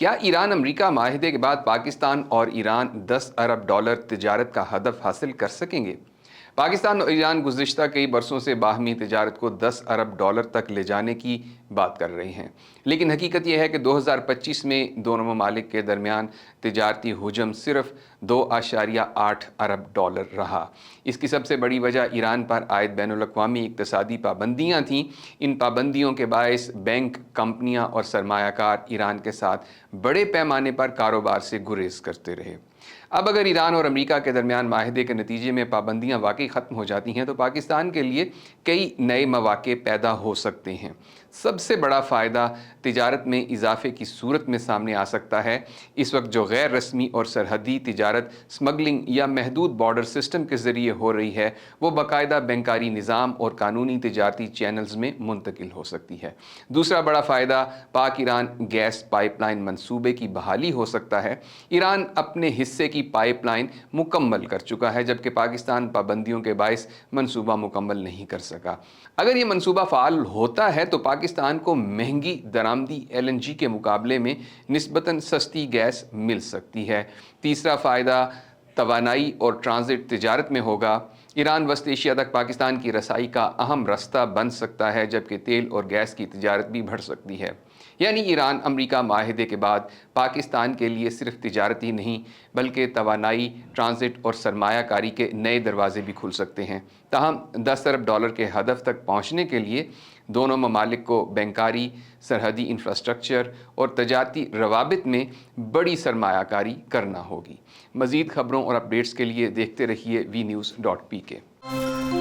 کیا ایران امریکہ معاہدے کے بعد پاکستان اور ایران 10 ارب ڈالر تجارت کا ہدف حاصل کر سکیں گے؟ پاکستان اور ایران گزشتہ کئی برسوں سے باہمی تجارت کو 10 ارب ڈالر تک لے جانے کی بات کر رہے ہیں، لیکن حقیقت یہ ہے کہ 2025 میں دونوں ممالک کے درمیان تجارتی حجم صرف 2.8 ارب ڈالر رہا۔ اس کی سب سے بڑی وجہ ایران پر عائد بین الاقوامی اقتصادی پابندیاں تھیں۔ ان پابندیوں کے باعث بینک، کمپنیاں اور سرمایہ کار ایران کے ساتھ بڑے پیمانے پر کاروبار سے گریز کرتے رہے۔ اب اگر ایران اور امریکہ کے درمیان معاہدے کے نتیجے میں پابندیاں واقعی ختم ہو جاتی ہیں تو پاکستان کے لیے کئی نئے مواقع پیدا ہو سکتے ہیں۔ سب سے بڑا فائدہ تجارت میں اضافے کی صورت میں سامنے آ سکتا ہے۔ اس وقت جو غیر رسمی اور سرحدی تجارت سمگلنگ یا محدود بارڈر سسٹم کے ذریعے ہو رہی ہے، وہ باقاعدہ بینکاری نظام اور قانونی تجارتی چینلز میں منتقل ہو سکتی ہے۔ دوسرا بڑا فائدہ پاک ایران گیس پائپ لائن منصوبے کی بحالی ہو سکتا ہے۔ ایران اپنے حصے کی پائپ لائن مکمل کر چکا ہے، جبکہ پاکستان پابندیوں کے باعث منصوبہ مکمل نہیں کر سکا۔ اگر یہ منصوبہ فعال ہوتا ہے تو پاکستان کو مہنگی درآمدی LNG کے مقابلے میں نسبتاً سستی گیس مل سکتی ہے۔ تیسرا فائدہ توانائی اور ٹرانزٹ تجارت میں ہوگا۔ ایران وسط ایشیا تک پاکستان کی رسائی کا اہم راستہ بن سکتا ہے، جبکہ تیل اور گیس کی تجارت بھی بڑھ سکتی ہے۔ یعنی ایران امریکہ معاہدے کے بعد پاکستان کے لیے صرف تجارت ہی نہیں بلکہ توانائی، ٹرانزٹ اور سرمایہ کاری کے نئے دروازے بھی کھل سکتے ہیں۔ تاہم 10 ارب ڈالر کے ہدف تک پہنچنے کے لیے دونوں ممالک کو بینکاری، سرحدی انفراسٹرکچر اور تجارتی روابط میں بڑی سرمایہ کاری کرنا ہوگی۔ مزید خبروں اور اپڈیٹس کے لیے دیکھتے رہیے وی نیوز .pk۔